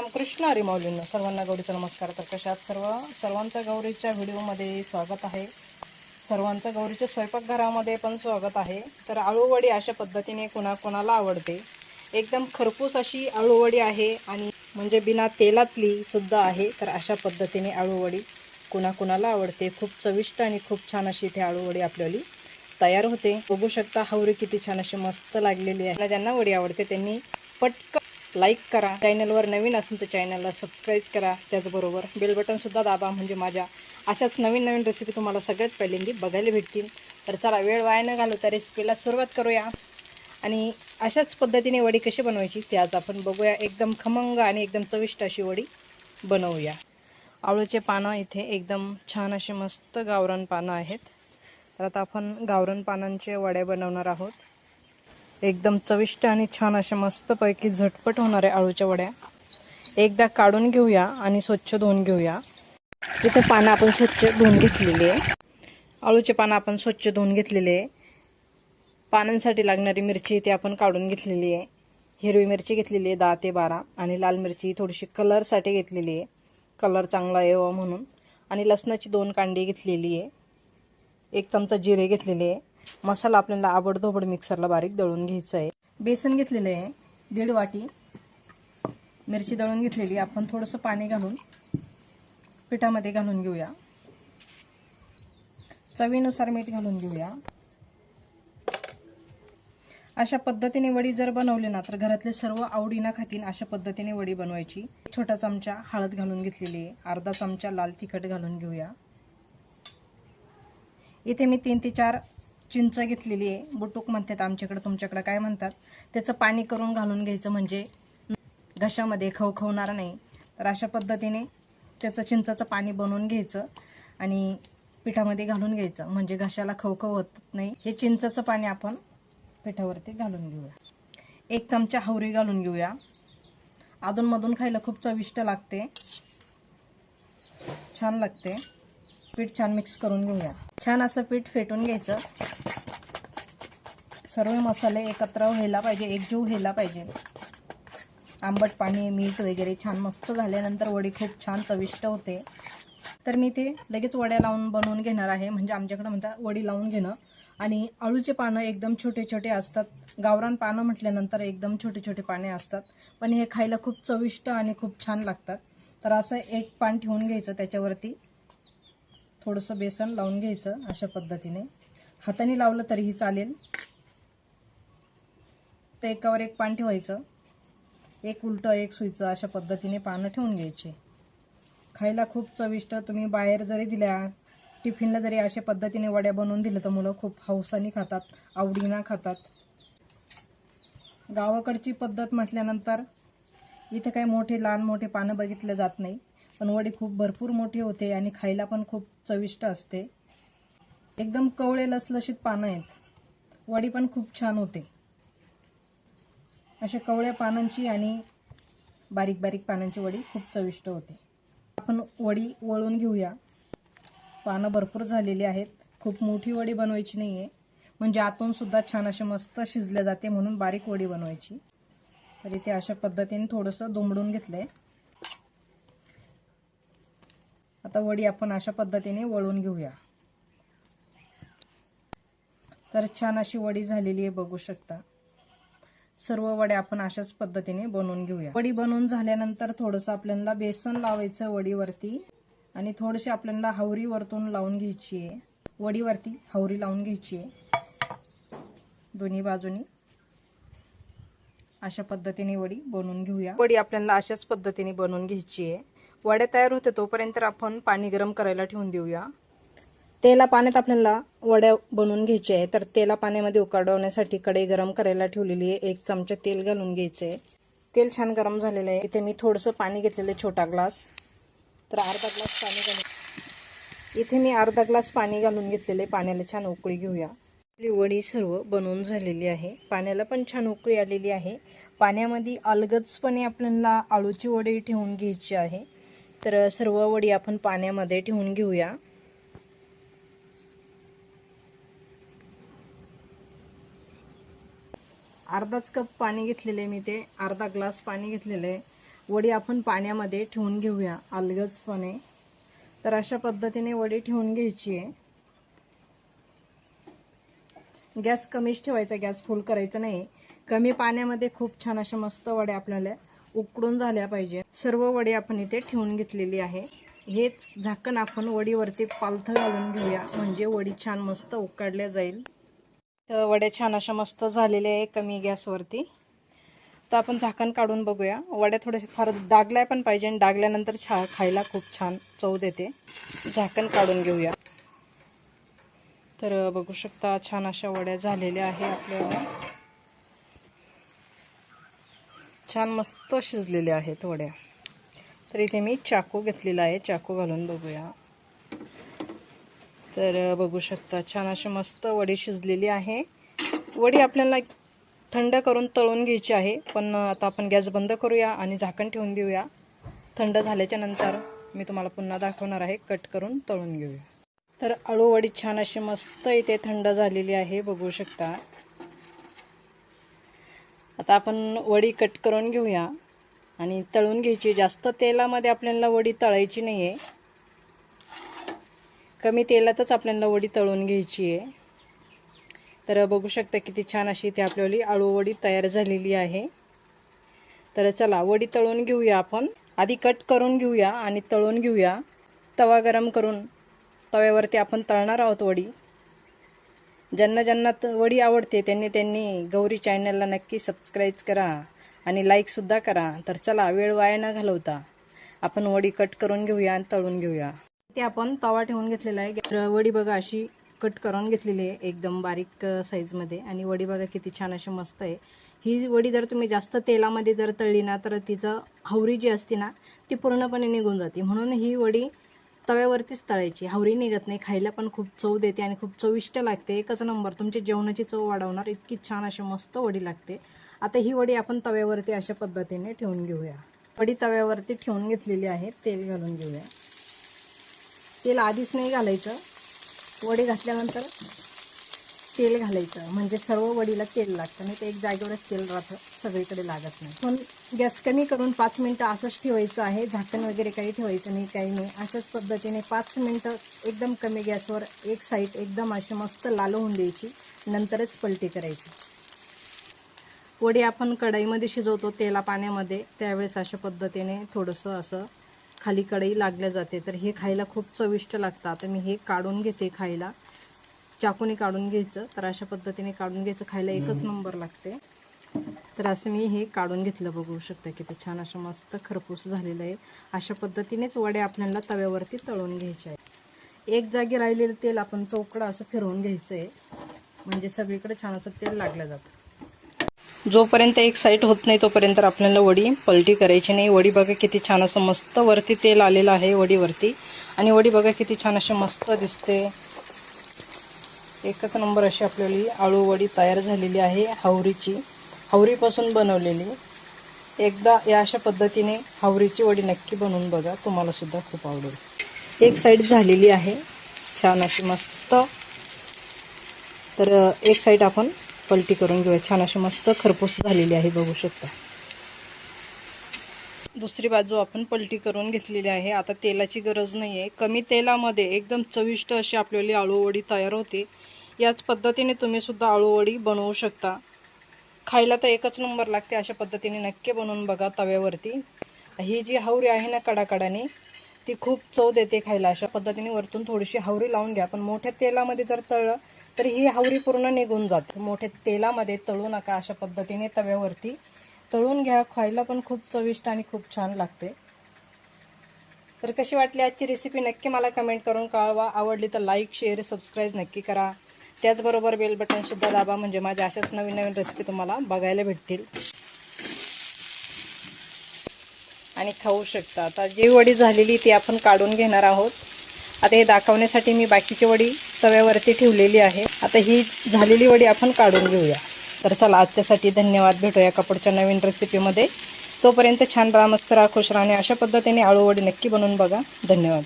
रामकृष्ण हरी माऊलींनो, सर्वांना गौरीचा नमस्कार. तर कशात सर्वांचं गौरीच्या व्हिडिओमध्ये स्वागत आहे. सर्वांचं गौरीच्या स्वयंपाकघरामध्ये पण स्वागत आहे. तर आळूवडी अशा पद्धतीने कोणाकोणाला आवडते. एकदम खरपूस अशी आळूवडी आहे आणि म्हणजे बिना तेलातली सुद्धा आहे. तर अशा पद्धतीने आळूवडी कोणाकोणाला आवडते. खूप चविष्ट आणि खूप छान अशी इथे आळूवडी आपल्याला तयार होते. बघू शकता हावरी किती छान अशी मस्त लागलेली आहे. ज्यांना वडी आवडते त्यांनी पटकन लाईक करा. चॅनलवर नवीन असेल तर चॅनलला सबस्क्राईब करा. त्याचबरोबर बेल बटनसुद्धा दाबा, म्हणजे माझ्या अशाच नवीन नवीन रेसिपी तुम्हाला सगळ्यात पहिल्यांदा बघायला भेटतील. तर चला वेळ वाया न घालवता रेसिपीला सुरुवात करूया. आणि अशाच पद्धतीने वडी कशी बनवायची ते आज आपण बघूया. एकदम खमंग आणि एकदम चविष्ट अशी वडी बनवूया. आळूचे पानं इथे एकदम छान असे मस्त गावरान पानं आहेत. तर आता आपण गावरान पानांच्या वड्या बनवणार आहोत. एकदम चविष्ट आणि छान अशा मस्तपैकी झटपट होणाऱ्या आळूच्या वड्या एकदा काढून घेऊया आणि स्वच्छ धुवून घेऊया. इथे पानं आपण स्वच्छ धुवून घेतलेली आहे. आळूचे पानं आपण स्वच्छ धुवून घेतलेले आहे. पानांसाठी लागणारी मिरची इथे आपण काढून घेतलेली आहे. हिरवी मिरची घेतलेली आहे 10 ते 12 आणि लाल मिरची थोडीशी कलरसाठी घेतलेली आहे, कलर चांगला यावा म्हणून. आणि लसणाची 2 कांडी घेतलेली आहे. 1 चमचा जिरे घेतलेले आहे. मसाला आपल्याला आबडधोबड मिक्सरला बारीक दळून घ्यायचा आहे. बेसन घेतलेले आहे 1.5 वाटी. मिरची दळून घेतलेली आपण थोडंसं पाणी घालून पिठामध्ये घालून घेऊया. चवीनुसार मीठ घालून घेऊया. अशा पद्धतीने वडी जर बनवली ना तर घरातले सर्व आवडीने खातील. अशा पद्धतीने वडी बनवायची. छोटा चमचा हळद घालून घेतलेली आहे. अर्धा चमचा लाल तिखट घालून घेऊया. इथे मी 3 ते 4 चिंच घेतलेली आहे. बुटूक म्हणतात आमच्याकडे, तुमच्याकडे काय म्हणतात. त्याचं पाणी करून घालून घ्यायचं, म्हणजे घशामध्ये खवखवणार नाही. तर अशा पद्धतीने त्याचं चिंचाचं पाणी बनवून घ्यायचं आणि पिठामध्ये घालून घ्यायचं, म्हणजे घशाला खवखव होत नाही. हे चिंचाचं पाणी आपण पिठावरती घालून घेऊया. 1 चमचा हावरी घालून घेऊया. अधूनमधून खायला खूप चविष्ट लागते, छान लागते. पीठ छान मिक्स करून घेऊया. छान असं पीठ फेटून घ्यायचं. सर्व मसाले एकत्र व्हायला पाहिजे, एकजीव व्हायला पाहिजे. आंबट पाणी मीठ वगैरे छान मस्त झाल्यानंतर वडी खूप छान चविष्ट होते. तर मी ते लगेच वड्या लावून बनवून घेणार आहे, म्हणजे आमच्याकडे म्हणतात वडी लावून घेणं. आणि आळूचे पानं एकदम छोटे छोटे असतात. गावरान पानं म्हटल्यानंतर एकदम छोटे छोटे पाने असतात, पण हे खायला खूप चविष्ट आणि खूप छान लागतात. तर असं एक पान ठेवून घ्यायचं, त्याच्यावरती थोडंसं बेसन लावून घ्यायचं. अशा पद्धतीने हाताने लावलं तरीही चालेल. तर एकावर एक पान ठेवायचं, एक उलटं एक सुईचं, अशा पद्धतीने पानं ठेवून घ्यायची. खायला खूप चविष्ट. तुम्ही बाहेर जरी दिल्या, टिफिनला जरी अशा पद्धतीने वड्या बनवून दिल्या तर मुलं खूप हौसाने खातात, आवडीनं खातात. गावाकडची पद्धत म्हटल्यानंतर इथे काही मोठे लहान मोठे पानं बघितले जात नाही, पण वडी खूप भरपूर मोठी होते आणि खायला पण खूप चविष्ट असते. एकदम कवळे लसलशीत पानं आहेत. वडी पण खूप छान होते. अशा कवळ्या पानांची आणि बारीक बारीक पानांची वडी खूप चविष्ट होते. आपण वडी वळून घेऊया. पानं भरपूर झालेली आहेत. खूप मोठी वडी बनवायची नाही आहे, म्हणजे आतून सुद्धा छान असे मस्त शिजले जाते, म्हणून बारीक वडी बनवायची. तर इथे अशा पद्धतीने थोडंसं दुमडून घेतलंय. आता वडी आपण अशा पद्धतीने वळून घेऊया. तर छान अशी वडी झालेली आहे, बघू शकता. सर्व वड्या आपण अशाच पद्धतीने बनवून घेऊया. वडी बनवून झाल्यानंतर थोडंसं आपल्याला बेसन लावायचं वडीवरती आणि थोडीशी आपल्याला हावरी वरतून लावून घ्यायची आहे. वडीवरती हावरी लावून घ्यायची आहे दोन्ही बाजूनी. अशा पद्धतीने वडी बनवून घेऊया. वडी आपल्याला अशाच पद्धतीने बनवून घ्यायची आहे. वड्या तयार होते तोपर्यंत आपण पाणी गरम करायला ठेवून देऊया. तेला पाण्यात आपल्याला वड्या बनवून घ्यायची आहे. तर तेला पाण्यामध्ये उकळवण्यासाठी कढई गरम करायला ठेवलेली आहे. 1 चमचा तेल घालून घ्यायचे. तेल छान गरम झालेलं आहे. इथे मी थोडंसं पाणी घेतलेलं आहे, छोटा ग्लास. तर अर्धा ग्लास पाणी घालून इथे मी अर्धा ग्लास पाणी घालून घेतलेले. पाण्याला छान उकळी घेऊया. आपली वडी सर्व बनवून झालेली आहे. पाण्याला पण छान उकळी आलेली आहे. पाण्यामध्ये अलगदपणे आपल्याला आळूची वडी ठेवून घ्यायची आहे. तर सर्व वडी आपण पाण्यामध्ये ठेवून घेऊया. अर्धाच कप पाणी घेतलेले मी, ते अर्धा ग्लास पाणी घेतलेले. वडी आपण पाण्यामध्ये ठेवून घेऊया अलगदपणे। तर अशा पद्धतीने वडी ठेवून घ्यायची आहे। गॅस कमीच ठेवायचा, गॅस फुल करायचा नाही। कमी पाण्यामध्ये खूप छान अशा मस्त वड्या आपल्याला उकडून झाल्या पाहिजे। सर्व वडी आपण इथे ठेवून घेतलेली आहे। हेच झाकण आपण वडीवरती पालथं घालून घेऊया, म्हणजे वडी छान मस्त उकडल्या जाईल। तर वड्या छान अशा मस्त झालेल्या आहे कमी गॅसवरती। तर आपण झाकण काढून बघूया। वड्या थोड्याशा फार डागल्या पण पाहिजे आणि डागल्यानंतर खायला खूप छान चव देते। झाकण काढून घेऊया। तर बघू शकता छान अशा वड्या झालेल्या आहे आपल्याला। छान मस्त शिजलेल्या आहेत वड्या। तर इथे मी चाकू घेतलेला आहे, चाकू घालून बघूया। तर बघू शकता छान अशी मस्त वडी शिजलेली आहे। वडी आपल्याला थंड करून तळून घ्यायची आहे, पण आता आपण गॅस बंद करूया आणि झाकण ठेवून देऊया। थंड झाल्याच्या नंतर मी तुम्हाला पुन्हा दाखवणार आहे, कट करून तळून घेऊया। तर आळू वडी छान अशी मस्त इथे थंड झालेली आहे, बघू शकता। आता आपण वडी कट करून घेऊया आणि तळून घ्यायची। जास्त तेलामध्ये आपल्याला वडी तळायची नाही आहे, कमी तेलातच आपल्याला वडी तळून घ्यायची आहे। तर बघू शकता किती छान अशी इथे आपली आळू वडी तयार झालेली आहे। तर चला वडी तळून घेऊया आपण। आधी कट करून घेऊया आणि तळून घेऊया। तवा गरम करून तव्यावरती आपण तळणार आहोत वडी। ज्यांना ज्यांना वडी आवडते त्यांनी गौरी चॅनलला नक्की सबस्क्राईब करा आणि लाईक सुद्धा करा। तर चला वेळ वाया न घालवता आपण वडी कट करून घेऊया आणि तळून घेऊया। ते आपण तवा ठेवून घेतलेला आहे। वडी बघा अशी कट करून घेतलेली आहे एकदम बारीक साईजमध्ये, आणि वडी बघा किती छान अशी मस्त आहे। ही वडी जर तुम्ही जास्त तेलामध्ये जर तळली ना तर तिचं हावरी जी असते ना ती पूर्णपणे निघून जाते। म्हणून ही वडी तव्यावरतीच तळायची, हावरी निघत नाही। खायला पण खूप चव देते आणि खूप चविष्ट लागते। एकच नंबर, तुमची जेवणाची चव वाढवणार इतकी छान अशी मस्त वडी लागते। आता ही वडी आपण तव्यावरती अशा पद्धतीने ठेवून घेऊया। वडी तव्यावरती ठेवून घेतलेली आहे, तेल घालून घेऊया। तेल आधीच नाही घालायचं, वडी घातल्यानंतर तेल घालायचं, म्हणजे सर्व वडीला तेल लागतं, नाही तर एक जागेवरच तेल राहतं, सगळीकडे लागत नाही। पण गॅस कमी करून 5 मिनिटं असंच ठेवायचं आहे, झाकण वगैरे काही ठेवायचं नाही, काही नाही। अशाच पद्धतीने 5 मिनिटं एकदम कमी गॅसवर एक साईड एकदम अशी मस्त लाल होऊन द्यायची, नंतरच पलटी करायची। वडी आपण कढईमध्ये शिजवतो तेला पाण्यामध्ये, त्यावेळेस अशा पद्धतीने थोडंसं असं खाली कढई लागल्या जाते, तर हे खायला खूप चविष्ट लागतं। आता मी हे काढून घेते खायला, चाकूने काढून घ्यायचं। तर अशा पद्धतीने काढून घ्यायचं, खायला एकच नंबर लागते। तर असं मी हे काढून घेतलं, बघू शकता किती छान असं मस्त खरपूस झालेलं आहे। अशा पद्धतीनेच वड्या आपल्याला तव्यावरती तळून घ्यायच्या आहे। एक जागी राहिलेलं तेल आपण चौकडं असं फिरवून घ्यायचं आहे, म्हणजे सगळीकडे छान असं तेल लागलं जातं। जोपर्यंत एक साईड होत नाही तोपर्यंत आपल्याला वडी पलटी करायची नाही। वडी बघा किती छान असं मस्त वरती तेल आलेलं आहे वडीवरती, आणि वडी बघा किती छान अशी मस्त दिसते। एकच नंबर अशी आपली आळू वडी तयार झालेली आहे, हावरीपासून बनवलेली। एकदा या अशा पद्धतीने हावरीची वडी नक्की बनवून बघा, तुम्हाला सुद्धा खूप आवडेल। एक साईड झालेली आहे छान अशी मस्त, तर एक साईड आपण पलटी करून घेऊया। छान अशी मस्त खरपूस झालेली आहे, बघू शकता। दुसरी बाजू आपण पलटी करून घेतलेली आहे। आता तेलाची गरज नाही आहे, कमी तेलामध्ये एकदम चविष्ट अशी आपली आळू वडी तयार होते। याच पद्धतीने तुम्ही सुद्धा आळू वडी बनवू शकता, खायला तर एकच नंबर लागते। अशा पद्धतीने नक्की बनवून बघा तव्यावरती। ही जी हावरी आहे ना कडाकडाने, ती खूप चव देते खायला। अशा पद्धतीने वरतून थोडीशी हावरी लावून घ्या, पण मोठ्या तेलामध्ये जर तळलं तर ही हावरी पूर्ण निघून जाते। मोठ्या तेलामध्ये तळू नका, अशा पद्धतीने तव्यावरती तळून घ्या, खायला पण खूप चविष्ट आणि खूप छान लागते। तर कशी वाटली आजची रेसिपी नक्की मला कमेंट करून कळवा। आवडली तर लाईक शेअर सबस्क्राईब नक्की करा, त्याचबरोबर बेल बटन सुद्धा दाबा, म्हणजे माझ्या अशाच नवीन नवीन रेसिपी तुम्हाला बघायला भेटतील आणि खाऊ शकता। आता जी वडी झालेली ती आपण काढून घेणार आहोत। आता हे दाखवण्यासाठी मी बाकीची वडी तव्यावरती ठेवलेली आहे। आता ही झालेली वडी आपण काढून घेऊया। तर चला आजच्यासाठी धन्यवाद, भेटूया एका पुढच्या नवीन रेसिपीमध्ये। तोपर्यंत छान राहा, मस्त राहा, खुश राहा, आणि अशा पद्धतीने आळू वडी नक्की बनवून बघा। धन्यवाद।